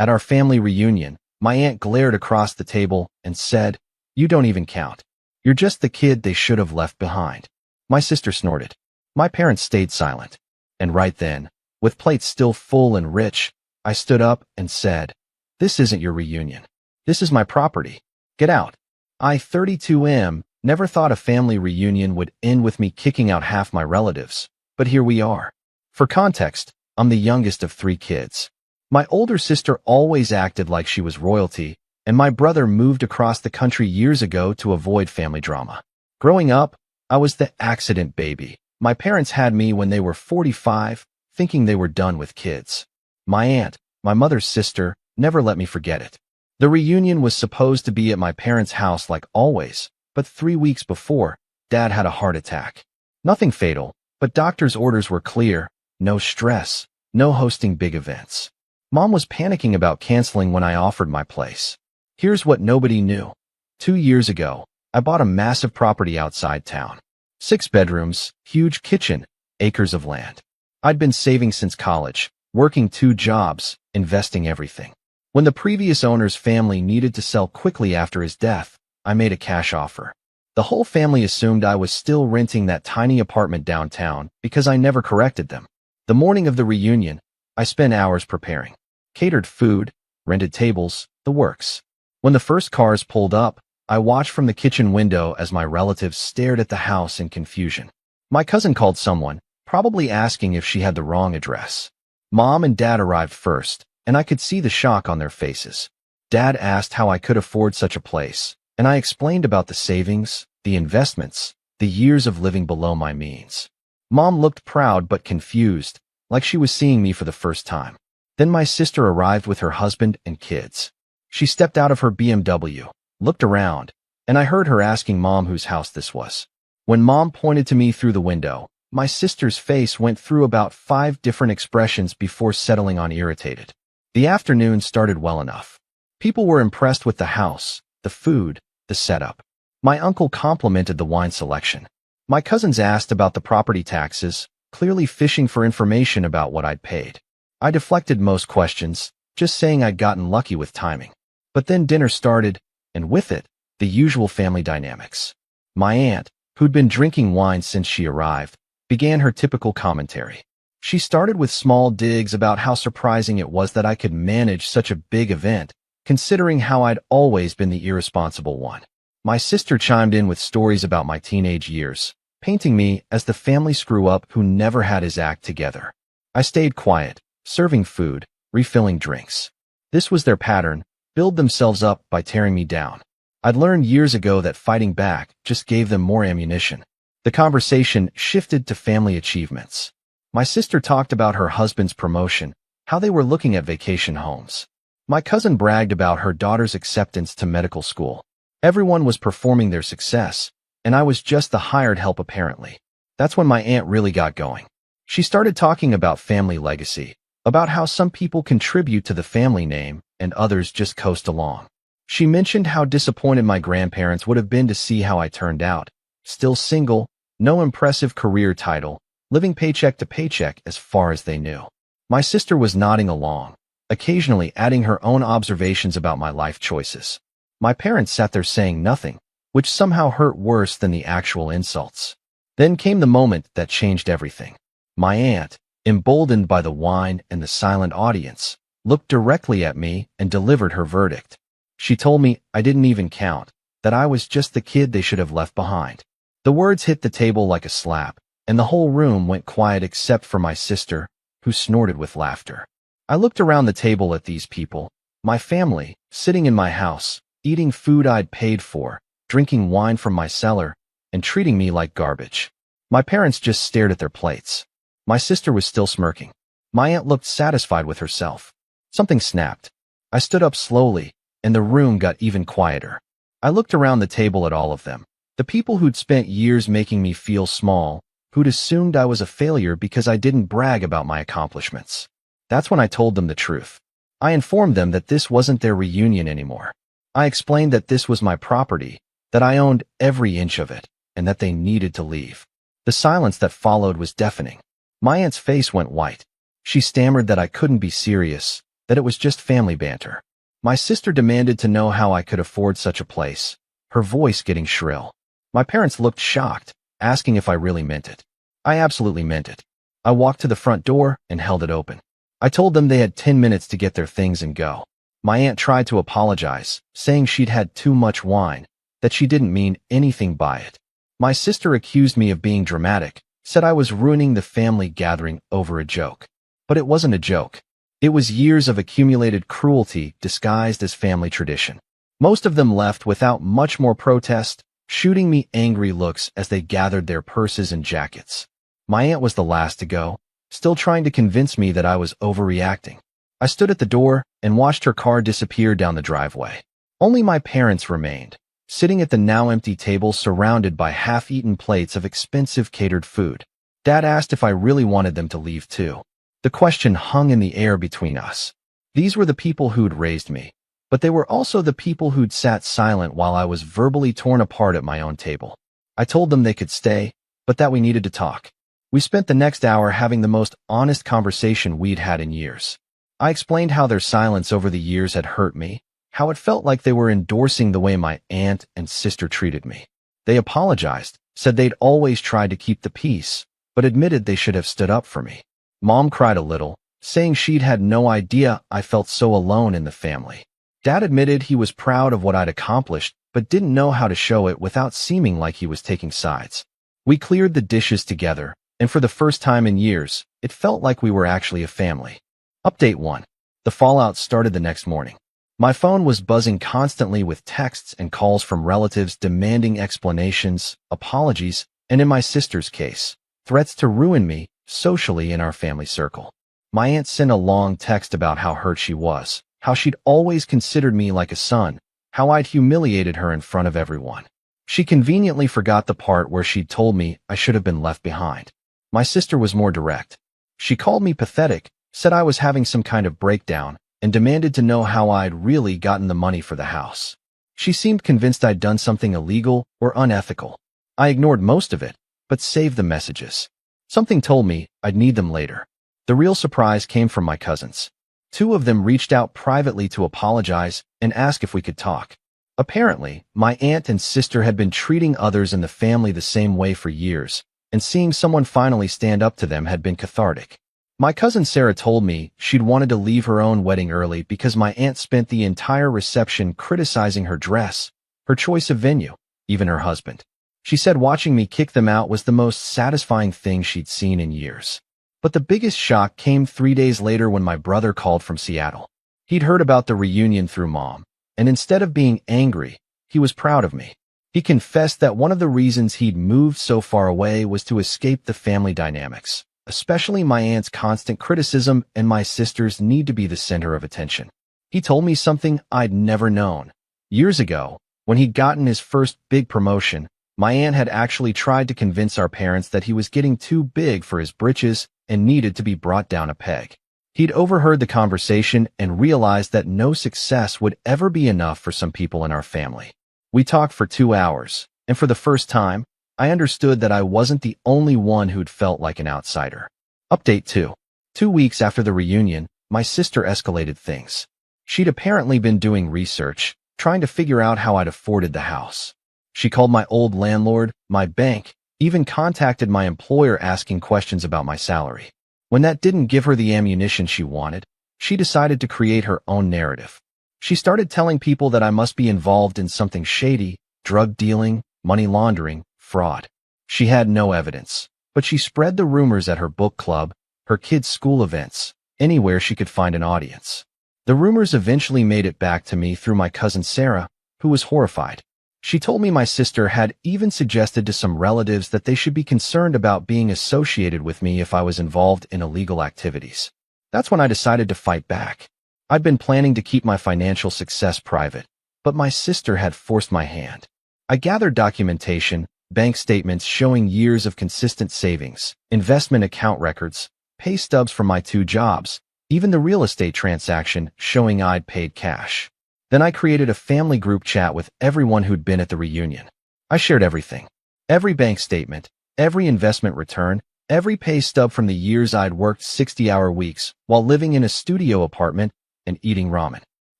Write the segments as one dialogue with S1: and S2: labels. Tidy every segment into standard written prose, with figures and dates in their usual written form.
S1: At our family reunion, my aunt glared across the table and said, "You don't even count. You're just the kid they should have left behind." My sister snorted. My parents stayed silent. And right then, with plates still full and rich, I stood up and said, "This isn't your reunion. This is my property. Get out." I, 32M, never thought a family reunion would end with me kicking out half my relatives, but here we are. For context, I'm the youngest of 3 kids. My older sister always acted like she was royalty, and my brother moved across the country years ago to avoid family drama. Growing up, I was the accident baby. My parents had me when they were 45, thinking they were done with kids. My aunt, my mother's sister, never let me forget it. The reunion was supposed to be at my parents' house like always, but 3 weeks before, Dad had a heart attack. Nothing fatal, but doctor's orders were clear: no stress, no hosting big events. Mom was panicking about canceling when I offered my place. Here's what nobody knew. 2 years ago, I bought a massive property outside town. 6 bedrooms, huge kitchen, acres of land. I'd been saving since college, working 2 jobs, investing everything. When the previous owner's family needed to sell quickly after his death, I made a cash offer. The whole family assumed I was still renting that tiny apartment downtown because I never corrected them. The morning of the reunion, I spent hours preparing. Catered food, rented tables, the works. When the first cars pulled up, I watched from the kitchen window as my relatives stared at the house in confusion. My cousin called someone, probably asking if she had the wrong address. Mom and Dad arrived first, and I could see the shock on their faces. Dad asked how I could afford such a place, and I explained about the savings, the investments, the years of living below my means. Mom looked proud but confused, like she was seeing me for the first time. Then my sister arrived with her husband and kids. She stepped out of her BMW, looked around, and I heard her asking Mom whose house this was. When Mom pointed to me through the window, my sister's face went through about 5 different expressions before settling on irritated. The afternoon started well enough. People were impressed with the house, the food, the setup. My uncle complimented the wine selection. My cousins asked about the property taxes, clearly fishing for information about what I'd paid. I deflected most questions, just saying I'd gotten lucky with timing. But then dinner started, and with it, the usual family dynamics. My aunt, who'd been drinking wine since she arrived, began her typical commentary. She started with small digs about how surprising it was that I could manage such a big event, considering how I'd always been the irresponsible one. My sister chimed in with stories about my teenage years, painting me as the family screw-up who never had his act together. I stayed quiet, serving food, refilling drinks. This was their pattern: build themselves up by tearing me down. I'd learned years ago that fighting back just gave them more ammunition. The conversation shifted to family achievements. My sister talked about her husband's promotion, how they were looking at vacation homes. My cousin bragged about her daughter's acceptance to medical school. Everyone was performing their success, and I was just the hired help apparently. That's when my aunt really got going. She started talking about family legacy, about how some people contribute to the family name and others just coast along. She mentioned how disappointed my grandparents would have been to see how I turned out. Still single, no impressive career title, living paycheck to paycheck as far as they knew. My sister was nodding along, occasionally adding her own observations about my life choices. My parents sat there saying nothing, which somehow hurt worse than the actual insults. Then came the moment that changed everything. My aunt, emboldened by the wine and the silent audience, looked directly at me and delivered her verdict. She told me I didn't even count, that I was just the kid they should have left behind. The words hit the table like a slap, and the whole room went quiet except for my sister, who snorted with laughter. I looked around the table at these people, my family, sitting in my house, eating food I'd paid for, drinking wine from my cellar, and treating me like garbage. My parents just stared at their plates. My sister was still smirking. My aunt looked satisfied with herself. Something snapped. I stood up slowly, and the room got even quieter. I looked around the table at all of them, the people who'd spent years making me feel small, who'd assumed I was a failure because I didn't brag about my accomplishments. That's when I told them the truth. I informed them that this wasn't their reunion anymore. I explained that this was my property, that I owned every inch of it, and that they needed to leave. The silence that followed was deafening. My aunt's face went white. She stammered that I couldn't be serious, that it was just family banter. My sister demanded to know how I could afford such a place, her voice getting shrill. My parents looked shocked, asking if I really meant it. I absolutely meant it. I walked to the front door and held it open. I told them they had 10 minutes to get their things and go. My aunt tried to apologize, saying she'd had too much wine, that she didn't mean anything by it. My sister accused me of being dramatic, said I was ruining the family gathering over a joke. But it wasn't a joke. It was years of accumulated cruelty disguised as family tradition. Most of them left without much more protest, shooting me angry looks as they gathered their purses and jackets. My aunt was the last to go, still trying to convince me that I was overreacting. I stood at the door and watched her car disappear down the driveway. Only my parents remained, sitting at the now empty table surrounded by half-eaten plates of expensive catered food. Dad asked if I really wanted them to leave too. The question hung in the air between us. These were the people who'd raised me, but they were also the people who'd sat silent while I was verbally torn apart at my own table. I told them they could stay, but that we needed to talk. We spent the next hour having the most honest conversation we'd had in years. I explained how their silence over the years had hurt me, how it felt like they were endorsing the way my aunt and sister treated me. They apologized, said they'd always tried to keep the peace, but admitted they should have stood up for me. Mom cried a little, saying she'd had no idea I felt so alone in the family. Dad admitted he was proud of what I'd accomplished, but didn't know how to show it without seeming like he was taking sides. We cleared the dishes together, and for the first time in years, it felt like we were actually a family. Update 1. The fallout started the next morning. My phone was buzzing constantly with texts and calls from relatives demanding explanations, apologies, and in my sister's case, threats to ruin me socially in our family circle. My aunt sent a long text about how hurt she was, how she'd always considered me like a son, how I'd humiliated her in front of everyone. She conveniently forgot the part where she'd told me I should have been left behind. My sister was more direct. She called me pathetic, said I was having some kind of breakdown, and demanded to know how I'd really gotten the money for the house. She seemed convinced I'd done something illegal or unethical. I ignored most of it, but saved the messages. Something told me I'd need them later. The real surprise came from my cousins. 2 of them reached out privately to apologize and ask if we could talk. Apparently, my aunt and sister had been treating others in the family the same way for years, and seeing someone finally stand up to them had been cathartic. My cousin Sarah told me she'd wanted to leave her own wedding early because my aunt spent the entire reception criticizing her dress, her choice of venue, even her husband. She said watching me kick them out was the most satisfying thing she'd seen in years. But the biggest shock came 3 days later when my brother called from Seattle. He'd heard about the reunion through Mom, and instead of being angry, he was proud of me. He confessed that one of the reasons he'd moved so far away was to escape the family dynamics, especially my aunt's constant criticism and my sister's need to be the center of attention. He told me something I'd never known. Years ago, when he'd gotten his first big promotion, my aunt had actually tried to convince our parents that he was getting too big for his britches and needed to be brought down a peg. He'd overheard the conversation and realized that no success would ever be enough for some people in our family. We talked for 2 hours, and for the first time, I understood that I wasn't the only one who'd felt like an outsider. Update 2. 2 weeks after the reunion, my sister escalated things. She'd apparently been doing research, trying to figure out how I'd afforded the house. She called my old landlord, my bank, even contacted my employer asking questions about my salary. When that didn't give her the ammunition she wanted, she decided to create her own narrative. She started telling people that I must be involved in something shady, drug dealing, money laundering, fraud. She had no evidence, but she spread the rumors at her book club, her kids' school events, anywhere she could find an audience. The rumors eventually made it back to me through my cousin Sarah, who was horrified. She told me my sister had even suggested to some relatives that they should be concerned about being associated with me if I was involved in illegal activities. That's when I decided to fight back. I'd been planning to keep my financial success private, but my sister had forced my hand. I gathered documentation, bank statements showing years of consistent savings, investment account records, pay stubs from my 2 jobs, even the real estate transaction showing I'd paid cash. Then I created a family group chat with everyone who'd been at the reunion. I shared everything. Every bank statement, every investment return, every pay stub from the years I'd worked 60-hour weeks while living in a studio apartment and eating ramen.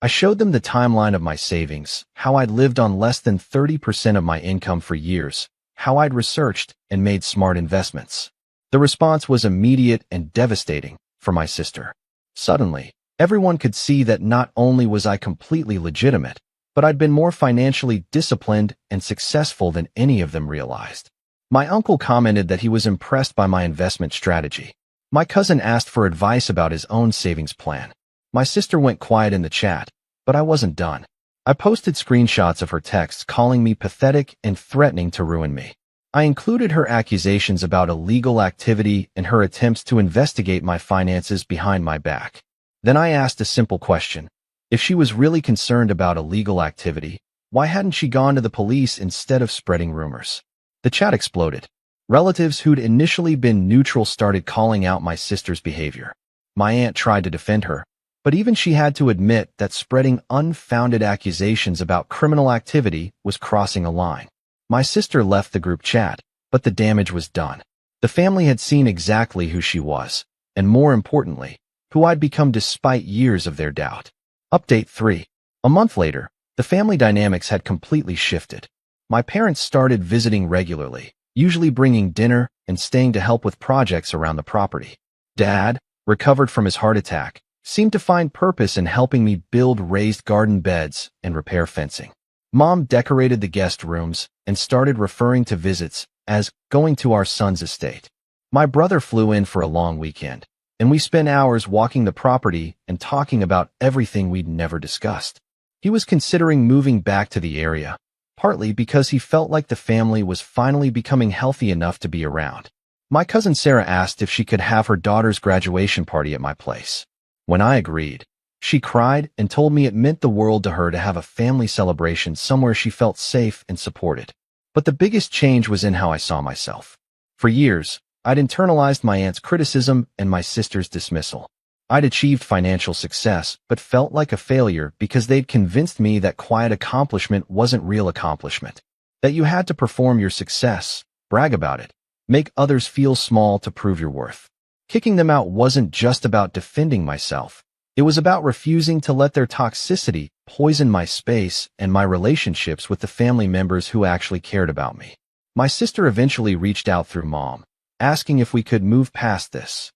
S1: I showed them the timeline of my savings, how I'd lived on less than 30% of my income for years, how I'd researched and made smart investments. The response was immediate and devastating for my sister. Suddenly, everyone could see that not only was I completely legitimate, but I'd been more financially disciplined and successful than any of them realized. My uncle commented that he was impressed by my investment strategy. My cousin asked for advice about his own savings plan. My sister went quiet in the chat, but I wasn't done. I posted screenshots of her texts calling me pathetic and threatening to ruin me. I included her accusations about illegal activity and her attempts to investigate my finances behind my back. Then I asked a simple question. If she was really concerned about illegal activity, why hadn't she gone to the police instead of spreading rumors? The chat exploded. Relatives who'd initially been neutral started calling out my sister's behavior. My aunt tried to defend her, but even she had to admit that spreading unfounded accusations about criminal activity was crossing a line. My sister left the group chat, but the damage was done. The family had seen exactly who she was, and more importantly, who I'd become despite years of their doubt. Update 3. A month later, the family dynamics had completely shifted. My parents started visiting regularly, usually bringing dinner and staying to help with projects around the property. Dad, recovered from his heart attack, seemed to find purpose in helping me build raised garden beds and repair fencing. Mom decorated the guest rooms and started referring to visits as going to our son's estate. My brother flew in for a long weekend, and we spent hours walking the property and talking about everything we'd never discussed. He was considering moving back to the area, partly because he felt like the family was finally becoming healthy enough to be around. My cousin Sarah asked if she could have her daughter's graduation party at my place. When I agreed, she cried and told me it meant the world to her to have a family celebration somewhere she felt safe and supported. But the biggest change was in how I saw myself. For years, I'd internalized my aunt's criticism and my sister's dismissal. I'd achieved financial success, but felt like a failure because they'd convinced me that quiet accomplishment wasn't real accomplishment. That you had to perform your success, brag about it, make others feel small to prove your worth. Kicking them out wasn't just about defending myself. It was about refusing to let their toxicity poison my space and my relationships with the family members who actually cared about me. My sister eventually reached out through Mom, asking if we could move past this.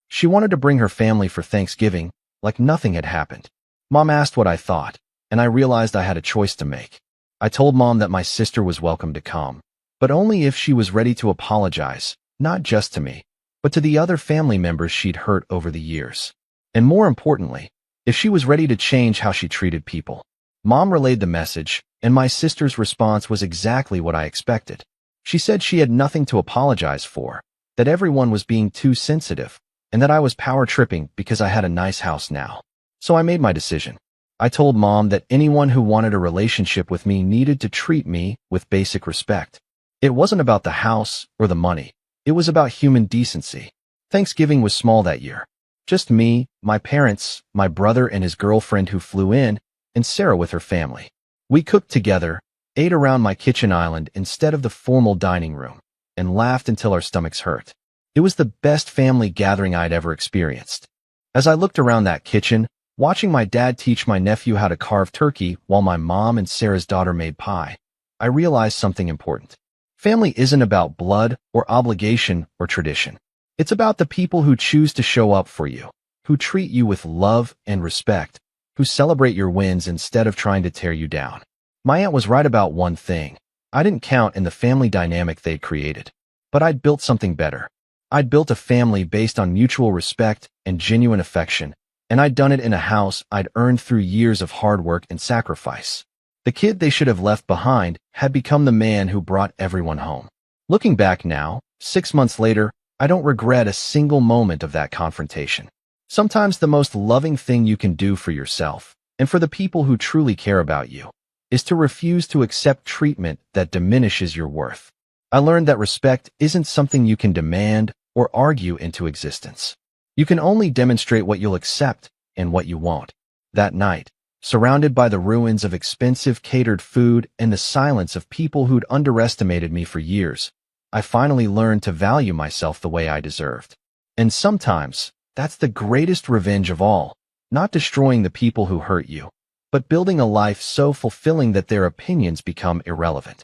S1: She wanted to bring her family for Thanksgiving, like nothing had happened. Mom asked what I thought, and I realized I had a choice to make. I told Mom that my sister was welcome to come, but only if she was ready to apologize, not just to me, but to the other family members she'd hurt over the years. And more importantly, if she was ready to change how she treated people. Mom relayed the message, and my sister's response was exactly what I expected. She said she had nothing to apologize for, that everyone was being too sensitive, and that I was power tripping because I had a nice house now. So I made my decision. I told Mom that anyone who wanted a relationship with me needed to treat me with basic respect. It wasn't about the house or the money. It was about human decency. Thanksgiving was small that year. Just me, my parents, my brother and his girlfriend who flew in, and Sarah with her family. We cooked together, ate around my kitchen island instead of the formal dining room, and laughed until our stomachs hurt. It was the best family gathering I'd ever experienced. As I looked around that kitchen, watching my dad teach my nephew how to carve turkey while my mom and Sarah's daughter made pie, I realized something important. Family isn't about blood or obligation or tradition. It's about the people who choose to show up for you, who treat you with love and respect, who celebrate your wins instead of trying to tear you down. My aunt was right about one thing. I didn't count in the family dynamic they'd created, but I'd built something better. I'd built a family based on mutual respect and genuine affection, and I'd done it in a house I'd earned through years of hard work and sacrifice. The kid they should have left behind had become the man who brought everyone home. Looking back now, 6 months later, I don't regret a single moment of that confrontation. Sometimes the most loving thing you can do for yourself, and for the people who truly care about you, is to refuse to accept treatment that diminishes your worth. I learned that respect isn't something you can demand or argue into existence. You can only demonstrate what you'll accept and what you won't. That night, surrounded by the ruins of expensive catered food and the silence of people who'd underestimated me for years, I finally learned to value myself the way I deserved. And sometimes, that's the greatest revenge of all, not destroying the people who hurt you, but building a life so fulfilling that their opinions become irrelevant.